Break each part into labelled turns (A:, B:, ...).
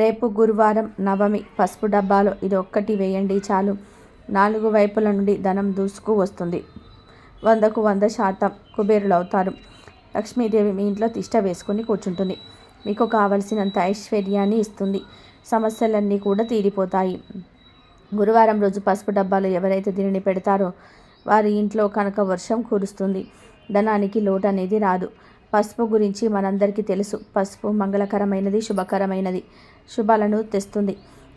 A: రేపు గురువారం నవమి. పసుపు డబ్బాలో ఇది ఒక్కటి వేయండి చాలు. 4 వైపుల నుండి ధనం దూసుకు వస్తుంది. 100కు 100% కుబేరులవుతారు. లక్ష్మీదేవి మీ ఇంట్లో తిష్ట వేసుకుని కూర్చుంటుంది. మీకు కావలసినంత ఐశ్వర్యాన్ని ఇస్తుంది. సమస్యలన్నీ కూడా తీరిపోతాయి. గురువారం రోజు పసుపు డబ్బాలో ఎవరైతే దీనిని పెడతారో వారి ఇంట్లో కనక వర్షం కురుస్తుంది. ధనానికి లోటు అనేది రాదు. పసుపు గురించి మనందరికీ తెలుసు. పసుపు మంగళకరమైనది, శుభకరమైనది. శుభాలను తెస్తుంది,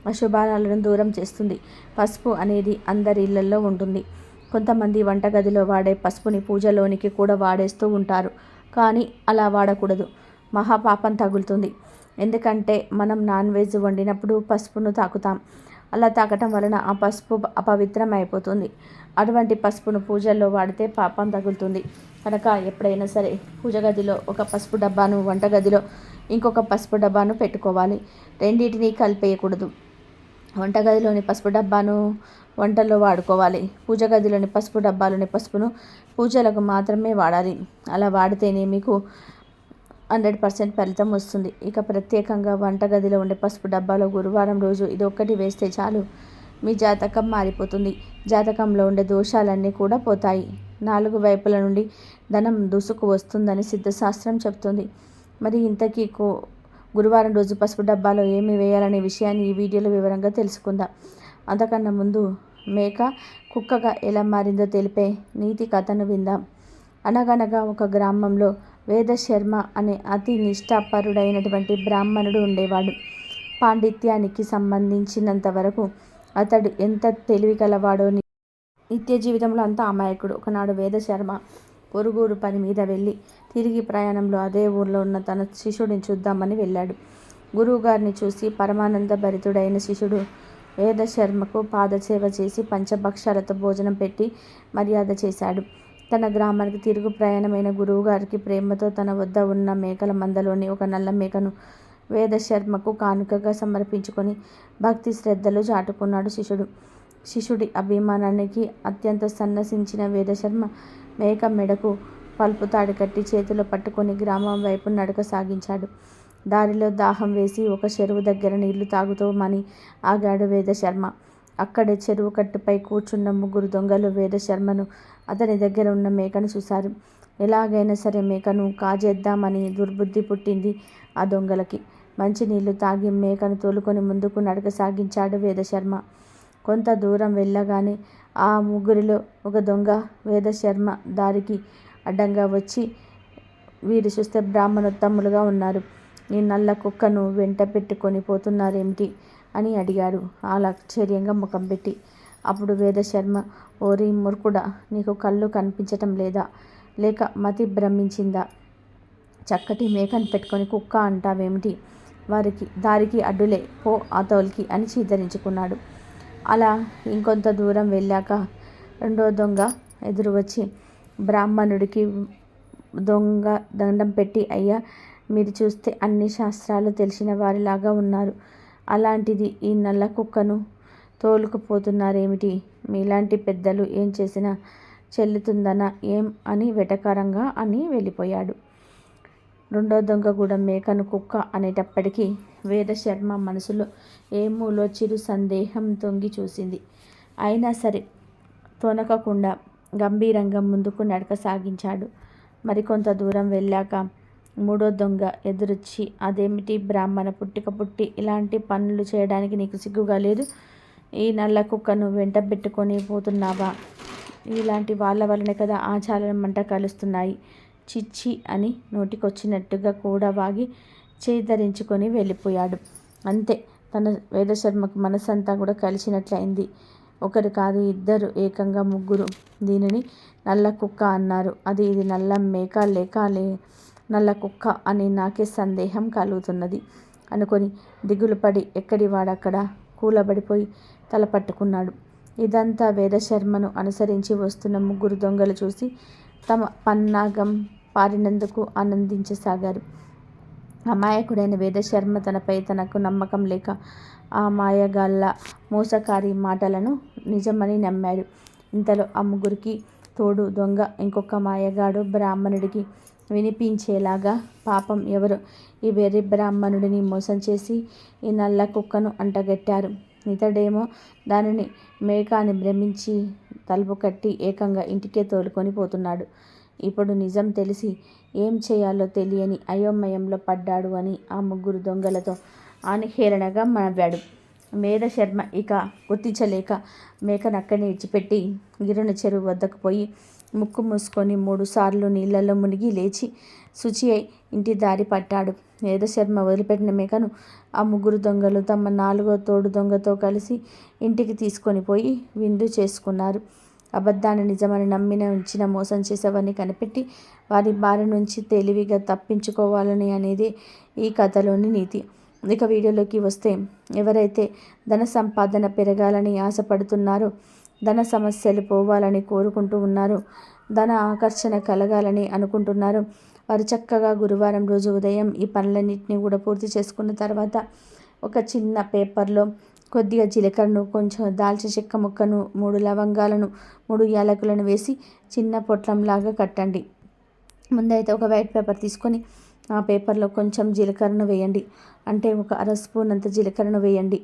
A: అశుభాలను దూరం చేస్తుంది. పసుపు అనేది అందరి ఇళ్లలో ఉంటుంది. కొంతమంది వంటగదిలో వాడే పసుపుని పూజలోనికి కూడా వాడేస్తూ ఉంటారు. కానీ అలా వాడకూడదు. మహాపాపం తగులుతుంది. ఎందుకంటే మనం నాన్ వెజ్ వండినప్పుడు పసుపును తాకుతాం. అలా తాకటం వలన ఆ పసుపు అపవిత్రం అయిపోతుంది. అటువంటి పసుపును పూజల్లో వాడితే పాపం తగులుతుంది. కనుక ఎప్పుడైనా సరే పూజ గదిలో ఒక పసుపు డబ్బాను, వంటగదిలో ఇంకొక పసుపు డబ్బాను పెట్టుకోవాలి. రెండింటినీ కలిపేయకూడదు. వంటగదిలోని పసుపు డబ్బాను వంటల్లో వాడుకోవాలి. పూజ గదిలోని పసుపు డబ్బాలోని పసుపును పూజలకు మాత్రమే వాడాలి. అలా వాడితేనే మీకు 100% ఫలితం వస్తుంది. ఇక ప్రత్యేకంగా వంటగదిలో ఉండే పసుపు డబ్బాలో గురువారం రోజు ఇది ఒక్కటి వేస్తే చాలు. మీ జాతకం మారిపోతుంది. జాతకంలో ఉండే దోషాలన్నీ కూడా పోతాయి. 4 వైపుల నుండి ధనం దూసుకు వస్తుందని సిద్ధశాస్త్రం చెప్తుంది. మరి ఇంతకీ గురువారం రోజు పసుపు డబ్బాలో ఏమి వేయాలనే విషయాన్ని ఈ వీడియోలో వివరంగా తెలుసుకుందాం. అంతకన్నా ముందు మేక కుక్కగా ఎలా మారిందో తెలిపే నీతి కథను విందాం. అనగనగా ఒక గ్రామంలో వేదశర్మ అనే అతి నిష్ఠాపరుడైనటువంటి బ్రాహ్మణుడు ఉండేవాడు. పాండిత్యానికి సంబంధించినంత వరకు అతడు ఎంత తెలివి కలవాడో, నిత్య జీవితంలో అంత అమాయకుడు. ఒకనాడు వేదశర్మ పొరుగురు పని మీద వెళ్ళి తిరిగి ప్రయాణంలో అదే ఊర్లో ఉన్న తన శిష్యుడిని చూద్దామని వెళ్ళాడు. గురువుగారిని చూసి పరమానంద భరితుడైన శిష్యుడు వేదశర్మకు పాదసేవ చేసి పంచభక్షాలతో భోజనం పెట్టి మర్యాద చేశాడు. తన గ్రామానికి తిరుగు ప్రయాణమైన గురువుగారికి ప్రేమతో తన వద్ద ఉన్న మేకల మందలోని ఒక నల్ల మేకను వేదశర్మకు కానుకగా సమర్పించుకొని భక్తి శ్రద్ధలు చాటుకున్నాడు శిష్యుడు. శిష్యుడి అభిమానానికి అత్యంత సన్నసించిన వేదశర్మ మేక మెడకు పల్పు తాడు కట్టి చేతిలో పట్టుకొని గ్రామం వైపు నడక సాగించాడు. దారిలో దాహం వేసి ఒక చెరువు దగ్గర నీళ్లు తాగుతామని ఆగాడు వేదశర్మ. అక్కడే చెరువు కట్టుపై కూర్చున్న 3 దొంగలు వేదశర్మను, అతని దగ్గర ఉన్న మేకను చూశారు. ఎలాగైనా సరే మేకను కాజేద్దామని దుర్బుద్ధి పుట్టింది ఆ దొంగలకి. మంచినీళ్లు తాగి మేకను తోలుకొని ముందుకు నడక సాగించాడు వేదశర్మ. కొంత దూరం వెళ్ళగానే ఆ 3లో ఒక దొంగ వేదశర్మ దారికి అడ్డంగా వచ్చి, వీరు చూస్తే బ్రాహ్మణోత్తములుగా ఉన్నారు, ఈ నల్ల కుక్కను వెంట పెట్టుకొని పోతున్నారేమిటి అని అడిగాడు ఆశ్చర్యంగా ముఖం పెట్టి. అప్పుడు వేదశర్మ, ఓరి మూర్ఖుడా, నీకు కళ్ళు కనిపించటం లేదా, లేక మతి భ్రమించిందా? చక్కటి మేకను పెట్టుకొని కుక్క అంటావేమిటి? దారికి అడ్డులే, పో ఆతోల్కి అని చీదరించుకున్నాడు. అలా ఇంకొంత దూరం వెళ్ళాక 2వ దొంగ ఎదురు వచ్చి బ్రాహ్మణుడికి దొంగ దండం పెట్టి, అయ్యా, మీరు చూస్తే అన్ని శాస్త్రాలు తెలిసిన వారిలాగా ఉన్నారు, అలాంటిది ఈ నల్ల కుక్కను తోలుకుపోతున్నారేమిటి? మీలాంటి పెద్దలు ఏం చేసినా చెల్లుతుందనా ఏం అని వెటకారంగా అని వెళ్ళిపోయాడు. 2వ దొంగ కూడా మేకను కుక్క అనేటప్పటికీ వేదశర్మ మనసులో ఏమూలో చిరు సందేహం తొంగి చూసింది. అయినా సరే తొనకకుండా గంభీరంగా ముందుకు నడక సాగించాడు. మరికొంత దూరం వెళ్ళాక 3వ దొంగ ఎదురొచ్చి, అదేమిటి బ్రాహ్మణ పుట్టిక పుట్టి ఇలాంటి పనులు చేయడానికి నీకు సిగ్గుగా లేదు? ఈ నల్ల కుక్కను వెంట పెట్టుకొని పోతున్నావా? ఇలాంటి వాళ్ళ వల్లనే కదా ఆచారం మంట కలుస్తున్నాయి. చిచ్చి అని నోటికొచ్చినట్టుగా కూడా వాగి చేదరించుకొని వెళ్ళిపోయాడు. అంతే, తన వేదశర్మకు మనసంతా కూడా కలిసినట్లయింది. ఒకరు కాదు, ఇద్దరు, ఏకంగా 3 దీనిని నల్ల కుక్క అన్నారు. ఇది నల్ల మేక లేక నల్ల కుక్క అని నాకే సందేహం కలుగుతున్నది అనుకొని దిగులుపడి ఎక్కడి వాడక్కడ కూలబడిపోయి తల పట్టుకున్నాడు. ఇదంతా వేదశర్మను అనుసరించి వస్తున్న 3 దొంగలు చూసి తమ పన్నాగం పారినందుకు ఆనందించసాగారు. అమాయకుడైన వేదశర్మ తనపై తనకు నమ్మకం లేక ఆ మాయగాళ్ళ మోసకారి మాటలను నిజమని నమ్మాడు. ఇంతలో ఆ 3కి తోడు దొంగ ఇంకొక మాయగాడు బ్రాహ్మణుడికి వినిపించేలాగా, పాపం ఎవరో ఈ వెర్రి బ్రాహ్మణుడిని మోసం చేసి ఈ నల్ల కుక్కను అంటగట్టారు. ఇతడేమో దానిని మేక అని భ్రమించి తలుపు కట్టి ఏకంగా ఇంటికే తోలుకొని పోతున్నాడు. ఇప్పుడు నిజం తెలిసి ఏం చేయాలో తెలియని అయోమయంలో పడ్డాడు అని ఆ ముగ్గురు దొంగలతో ఆనిహేళనగా నవ్వాడు. మేధశర్మ ఇక గుర్తించలేక మేకనక్కడిని విడిచిపెట్టి గిరున చెరువు వద్దకు పోయి ముక్కు మూసుకొని 3 సార్లు నీళ్లలో మునిగి లేచి శుచి అయి ఇంటి దారి పట్టాడు. మేధశర్మ వదిలిపెట్టిన మేకను ఆ ముగ్గురు దొంగలు తమ 4వ తోడు దొంగతో కలిసి ఇంటికి తీసుకొని పోయి విందు చేసుకున్నారు. అబద్ధాన్ని నిజమని నమ్మిన ఉంచిన మోసం చేసేవారిని కనిపెట్టి వారి బారి నుంచి తెలివిగా తప్పించుకోవాలని అనేది ఈ కథలోని నీతి. ఇక వీడియోలోకి వస్తే, ఎవరైతే ధన సంపాదన పెరగాలని ఆశపడుతున్నారో, ధన సమస్యలు పోవాలని కోరుకుంటూ ఉన్నారో, ధన ఆకర్షణ కలగాలని అనుకుంటున్నారో వారు చక్కగా గురువారం రోజు ఉదయం ఈ పనులన్నింటినీ కూడా పూర్తి చేసుకున్న తర్వాత ఒక చిన్న పేపర్లో కొద్దిగా జీలకర్రను, కొంచెం దాల్చిన చెక్క ముక్కను, 3 లవంగాలను, 3 యాలకులను వేసి చిన్న పొట్లంలాగా కట్టండి. ముందైతే ఒక వైట్ పేపర్ తీసుకొని ఆ పేపర్లో కొంచెం జీలకర్రను వేయండి. అంటే ఒక 1/2 స్పూన్ అంత జీలకర్రను వేయండి.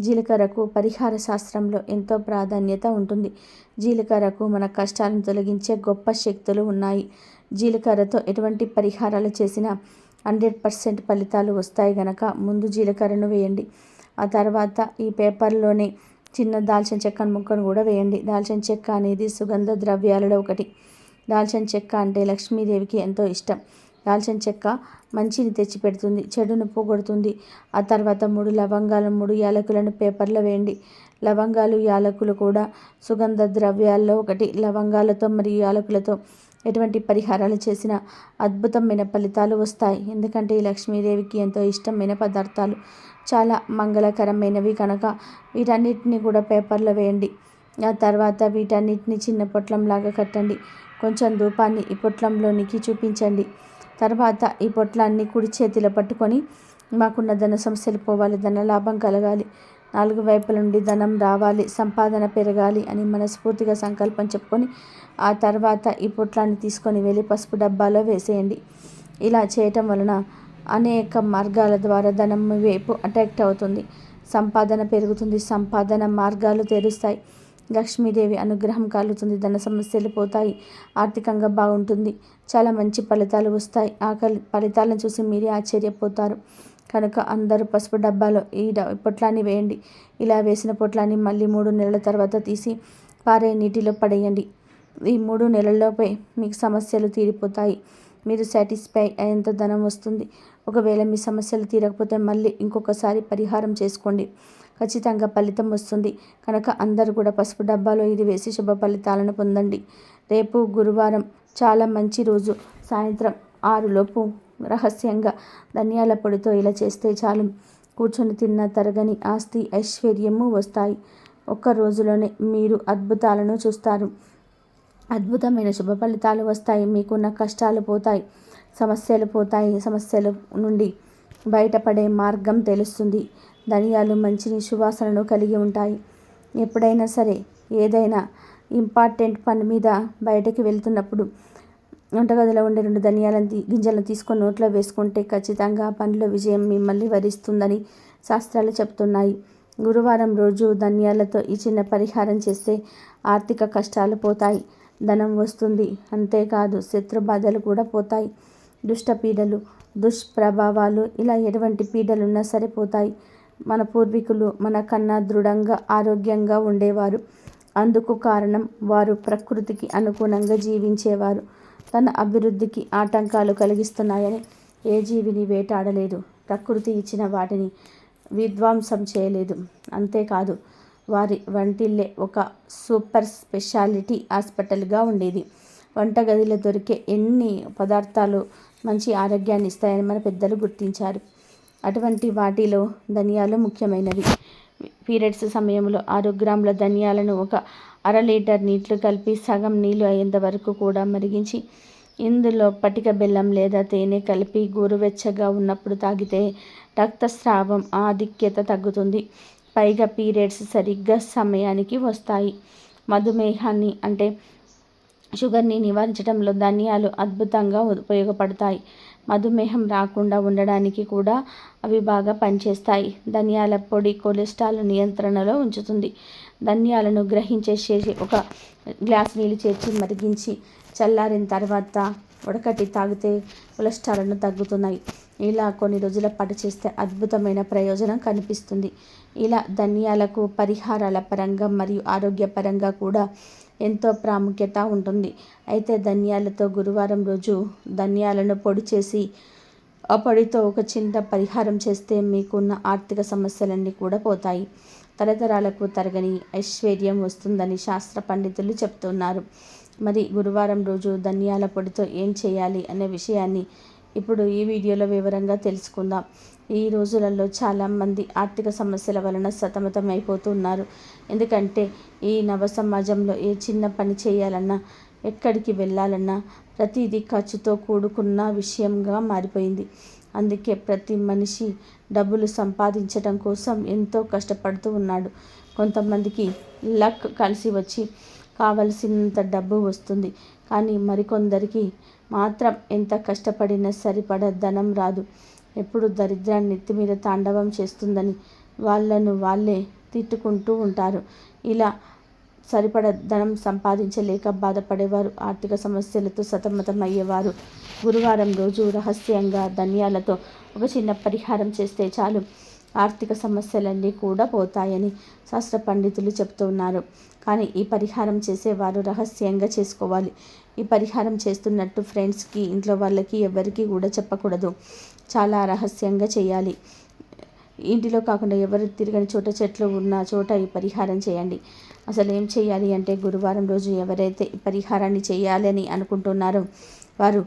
A: జీలకర్రకు పరిహార శాస్త్రంలో ఎంతో ప్రాధాన్యత ఉంటుంది. జీలకర్రకు మన కష్టాలను తొలగించే గొప్ప శక్తులు ఉన్నాయి. జీలకర్రతో ఎటువంటి పరిహారాలు చేసినా 100% ఫలితాలు వస్తాయి గనక ముందు జీలకర్రను వేయండి. ఆ తర్వాత ఈ పేపర్లోనే చిన్న దాల్చిన చెక్క ముక్కను కూడా వేయండి. దాల్చిన చెక్క అనేది సుగంధ ద్రవ్యాలలో ఒకటి. దాల్చిన చెక్క అంటే లక్ష్మీదేవికి ఎంతో ఇష్టం. దాల్చిన చెక్క మంచిని తెచ్చిపెడుతుంది, చెడును పోగొడుతుంది. ఆ తర్వాత 3 లవంగాలు, 3 యాలకులను పేపర్లో వేయండి. లవంగాలు, యాలకులు కూడా సుగంధ ద్రవ్యాల్లో ఒకటి. లవంగాలతో మరియు యాలకులతో ఎటువంటి పరిహారాలు చేసినా అద్భుతమైన ఫలితాలు వస్తాయి. ఎందుకంటే ఈ లక్ష్మీదేవికి ఎంతో ఇష్టమైన పదార్థాలు, చాలా మంగళకరమైనవి కనుక వీటన్నిటిని కూడా పేపర్లో వేయండి. ఆ తర్వాత వీటన్నిటిని చిన్న పొట్లంలాగా కట్టండి. కొంచెం ధూపాన్ని ఈ పొట్లంలోనికి చూపించండి. తర్వాత ఈ పొట్లాన్ని కుడి చేతిలో పట్టుకొని, మాకున్న ధన సమస్యలు పోవాలి, ధన లాభం కలగాలి, 4 వైపుల నుండి ధనం రావాలి, సంపాదన పెరగాలి అని మనస్ఫూర్తిగా సంకల్పం చెప్పుకొని ఆ తర్వాత ఈ పొట్లాన్ని తీసుకొని వెళ్ళి పసుపు డబ్బాలో వేసేయండి. ఇలా చేయటం వలన అనేక మార్గాల ద్వారా ధనం వైపు అట్రాక్ట్ అవుతుంది, సంపాదన పెరుగుతుంది, సంపాదన మార్గాలు తెరుస్తాయి, లక్ష్మీదేవి అనుగ్రహం కలుగుతుంది, ధన సమస్యలు పోతాయి, ఆర్థికంగా బాగుంటుంది, చాలా మంచి ఫలితాలు వస్తాయి. ఆ ఫలితాలను చూసి మీరే ఆశ్చర్యపోతారు. కనుక అందరూ పసుపు డబ్బాలో ఈ పొట్లాన్ని వేయండి. ఇలా వేసిన పొట్లాన్ని మళ్ళీ 3 నెలల తర్వాత తీసి పారే నీటిలో పడేయండి. ఈ 3 నెలల్లోపే మీకు సమస్యలు తీరిపోతాయి. మీరు సాటిస్ఫై అయ్యేంత ధనం వస్తుంది. ఒకవేళ మీ సమస్యలు తీరకపోతే మళ్ళీ ఇంకొకసారి పరిహారం చేసుకోండి, ఖచ్చితంగా ఫలితం వస్తుంది. కనుక అందరూ కూడా పసుపు డబ్బాలో ఇది వేసి శుభ ఫలితాలను పొందండి. రేపు గురువారం చాలా మంచి రోజు. సాయంత్రం 6 లోపు రహస్యంగా ధనియాల పొడితో ఇలా చేస్తే చాలు, కూర్చొని తిన్న తరగని ఆస్తి, ఐశ్వర్యము వస్తాయి. ఒక్క రోజులోనే మీరు అద్భుతాలను చూస్తారు. అద్భుతమైన శుభ ఫలితాలు వస్తాయి. మీకున్న కష్టాలు పోతాయి, సమస్యలు పోతాయి, సమస్యల నుండి బయటపడే మార్గం తెలుస్తుంది. ధనియాలు మంచిని సువాసనను కలిగి ఉంటాయి. ఎప్పుడైనా సరే ఏదైనా ఇంపార్టెంట్ పని మీద బయటకు వెళ్తున్నప్పుడు వంటగదిలో ఉండే 2 ధనియాల గింజలను తీసుకొని నోట్లో వేసుకుంటే ఖచ్చితంగా ఆ పనిలో విజయం మిమ్మల్ని వరిస్తుందని శాస్త్రాలు చెప్తున్నాయి. గురువారం రోజు ధనియాలతో ఈ చిన్న పరిహారం చేస్తే ఆర్థిక కష్టాలు పోతాయి, ధనం వస్తుంది. అంతేకాదు శత్రు బాధలు కూడా పోతాయి. దుష్ట పీడలు, దుష్ప్రభావాలు, ఇలా ఎటువంటి పీడలున్నా సరే పోతాయి. మన పూర్వీకులు మన కన్నా దృఢంగా, ఆరోగ్యంగా ఉండేవారు. అందుకు కారణం వారు ప్రకృతికి అనుగుణంగా జీవించేవారు. తన అభివృద్ధికి ఆటంకాలు కలిగిస్తున్నాయని ఏ జీవిని వేటాడలేదు. ప్రకృతి ఇచ్చిన వాటిని విధ్వంసం చేయలేదు. అంతేకాదు వారి వంటిల్లే ఒక సూపర్ స్పెషాలిటీ హాస్పిటల్గా ఉండేది. వంటగదిలో దొరికే ఎన్ని పదార్థాలు మంచి ఆరోగ్యాన్ని ఇస్తాయని మన పెద్దలు గుర్తించారు. అటువంటి వాటిలో ధనియాలు ముఖ్యమైనవి. పీరియడ్స్ సమయంలో 6 గ్రాముల ధనియాలను ఒక 1/2 లీటర్ నీటిలో కలిపి సగం నీళ్ళు అయ్యేంత వరకు కూడా మరిగించి ఇందులో పటిక బెల్లం లేదా తేనె కలిపి గోరువెచ్చగా ఉన్నప్పుడు తాగితే రక్తస్రావం ఆధిక్యత తగ్గుతుంది. పైగా పీరియడ్స్ సరిగ్గా సమయానికి వస్తాయి. మధుమేహాన్ని అంటే షుగర్ని నివారించడంలో ధనియాలు అద్భుతంగా ఉపయోగపడతాయి. మధుమేహం రాకుండా ఉండడానికి కూడా అవి బాగా పనిచేస్తాయి. ధనియాల పొడి కొలెస్ట్రాల్ నియంత్రణలో ఉంచుతుంది. ధనియాలను చేసి ఒక గ్లాస్ నీళ్ళు చేర్చి మరిగించి చల్లారిన తర్వాత ఉడకటి తాగితే కొలెస్ట్రాల్ను తగ్గుతున్నాయి. ఇలా కొన్ని రోజుల పాటు చేస్తే అద్భుతమైన ప్రయోజనం కనిపిస్తుంది. ఇలా ధనియాలకు పరిహారాల పరంగా మరియు ఆరోగ్యపరంగా కూడా ఎంతో ప్రాముఖ్యత ఉంటుంది. అయితే ధనియాలతో గురువారం రోజు ధనియాలను పొడి చేసి ఆ పొడితో ఒక చిన్న పరిహారం చేస్తే మీకున్న ఆర్థిక సమస్యలన్నీ కూడా పోతాయి. తరతరాలకు తరగని ఐశ్వర్యం వస్తుందని శాస్త్ర పండితులు చెప్తున్నారు. మరి గురువారం రోజు ధనియాల పొడితో ఏం చేయాలి అనే విషయాన్ని ఇప్పుడు ఈ వీడియోలో వివరంగా తెలుసుకుందాం. ఈ రోజులలో చాలామంది ఆర్థిక సమస్యల వలన సతమతం అయిపోతున్నారు. ఎందుకంటే ఈ నవ సమాజంలో ఏ చిన్న పని చేయాలన్నా, ఎక్కడికి వెళ్ళాలన్నా ప్రతిదీ ఖర్చుతో కూడుకున్న విషయంగా మారిపోయింది. అందుకే ప్రతి మనిషి డబ్బులు సంపాదించడం కోసం ఎంతో కష్టపడుతూ ఉన్నాడు. కొంతమందికి లక్ కలిసి వచ్చి కావలసినంత డబ్బు వస్తుంది. కానీ మరికొందరికి మాత్రం ఎంత కష్టపడినా సరిపడ ధనం రాదు. ఎప్పుడు దరిద్రాన్ని నెత్తి మీద తాండవం చేస్తుందని వాళ్ళే తిట్టుకుంటూ ఉంటారు. ఇలా సరిపడ ధనం సంపాదించలేక బాధపడేవారు, ఆర్థిక సమస్యలతో సతమతం అయ్యేవారు గురువారం రోజు రహస్యంగా ధనియాలతో ఒక చిన్న పరిహారం చేస్తే చాలు ఆర్థిక సమస్యలన్నీ కూడా పోతాయని శాస్త్ర పండితులు చెప్తున్నారు. కానీ ఈ పరిహారం చేసేవారు రహస్యంగా చేసుకోవాలి. ఈ పరిహారం చేస్తున్నట్టు ఫ్రెండ్స్కి, ఇంట్లో వాళ్ళకి ఎవరికి కూడా చెప్పకూడదు. చాలా రహస్యంగా చేయాలి. ఇంటిలో కాకుండా ఎవరు తిరగని చోట, చెట్లు ఉన్న చోట ఈ పరిహారం చేయండి. అసలు ఏం చేయాలి అంటే గురువారం రోజు ఎవరైతే ఈ పరిహారాన్ని చేయాలని అనుకుంటున్నారో వారు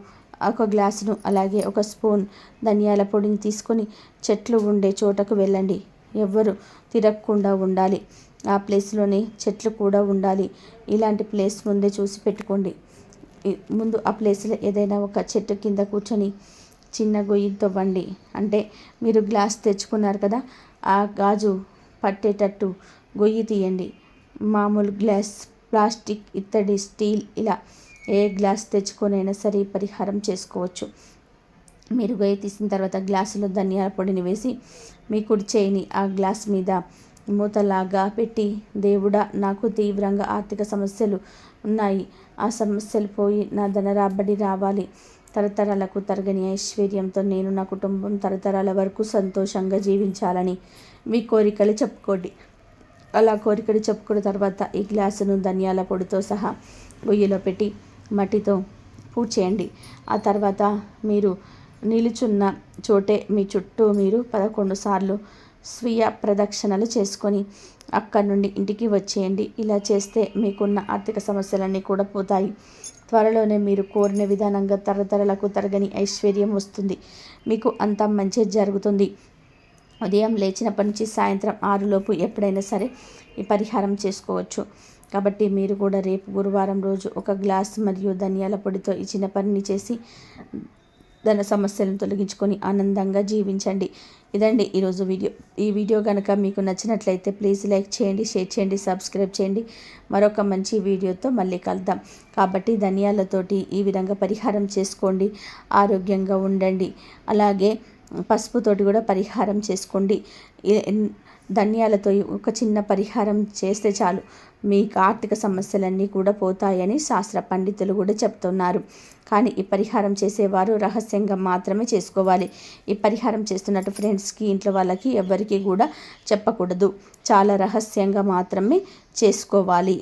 A: ఒక గ్లాసును అలాగే ఒక స్పూన్ ధనియాల పొడిని తీసుకొని చెట్లు ఉండే చోటకు వెళ్ళండి. ఎవ్వరు తిరగకుండా ఉండాలి. ఆ ప్లేస్లోనే చెట్లు కూడా ఉండాలి. ఇలాంటి ప్లేస్ ముందే చూసి పెట్టుకోండి. ముందు ఆ ప్లేస్లో ఏదైనా ఒక చెట్టు కింద కూర్చొని చిన్న గొయ్యి తవ్వండి. అంటే మీరు గ్లాస్ తెచ్చుకున్నారు కదా, ఆ గాజు పట్టేటట్టు గొయ్యి తీయండి. మామూలు గ్లాస్, ప్లాస్టిక్, ఇత్తడి, స్టీల్ ఇలా ఏ గ్లాస్ తెచ్చుకొనైనా సరే పరిహారం చేసుకోవచ్చు. మీరు గొయ్యి తీసిన తర్వాత గ్లాసులో ధనియాల పొడిని వేసి మీ కుడి చేయిని ఆ గ్లాస్ మీద మూతలాగా పెట్టి, దేవుడా నాకు తీవ్రంగా ఆర్థిక సమస్యలు ఉన్నాయి, ఆ సమస్యలు పోయి నా ధన రాబడి రావాలి, తరతరాలకు తరగని ఐశ్వర్యంతో నేను నా కుటుంబం తరతరాల వరకు సంతోషంగా జీవించాలని మీ కోరికలు చెప్పుకోండి. అలా కోరికలు చెప్పుకున్న తర్వాత ఈ గ్లాసును ధనియాల పొడితో సహా గొయ్యిలో పెట్టి మట్టితో పూజ చేయండి. ఆ తర్వాత మీరు నిలుచున్న చోటే మీ చుట్టూ మీరు 11 సార్లు స్వీయ ప్రదక్షిణలు చేసుకొని అక్కడి నుండి ఇంటికి వచ్చేయండి. ఇలా చేస్తే మీకున్న ఆర్థిక సమస్యలన్నీ కూడా పోతాయి. త్వరలోనే మీరు కోరిన విధానంగా తరతరాలకు తరగని ఐశ్వర్యం వస్తుంది. మీకు అంతా మంచి జరుగుతుంది. ఉదయం లేచినప్పటి నుంచి సాయంత్రం 6 లోపు ఎప్పుడైనా సరే ఈ పరిహారం చేసుకోవచ్చు. కాబట్టి మీరు కూడా రేపు గురువారం రోజు ఒక గ్లాస్ మరియు ధనియాల పొడితో ఈ చిన్న పనిని చేసి ధన సమస్యలను తొలగించుకొని ఆనందంగా జీవించండి. ఇదండి ఈరోజు వీడియో. ఈ వీడియో కనుక మీకు నచ్చినట్లయితే ప్లీజ్ లైక్ చేయండి, షేర్ చేయండి, సబ్స్క్రైబ్ చేయండి. మరొక మంచి వీడియోతో మళ్ళీ కలుద్దాం. కాబట్టి ధనియాలతోటి ఈ విధంగా పరిహారం చేసుకోండి, ఆరోగ్యంగా ఉండండి. అలాగే పసుపుతోటి కూడా పరిహారం చేసుకోండి. ధనియాలతో ఒక చిన్న పరిహారం చేస్తే చాలు మీకు ఆర్థిక సమస్యలన్నీ కూడా పోతాయని శాస్త్ర పండితులు కూడా చెప్తున్నారు. కానీ ఈ పరిహారం చేసేవారు రహస్యంగా మాత్రమే చేసుకోవాలి. ఈ పరిహారం చేస్తున్నట్టు ఫ్రెండ్స్కి, ఇంట్లో వాళ్ళకి ఎవరికి కూడా చెప్పకూడదు. చాలా రహస్యంగా మాత్రమే చేసుకోవాలి.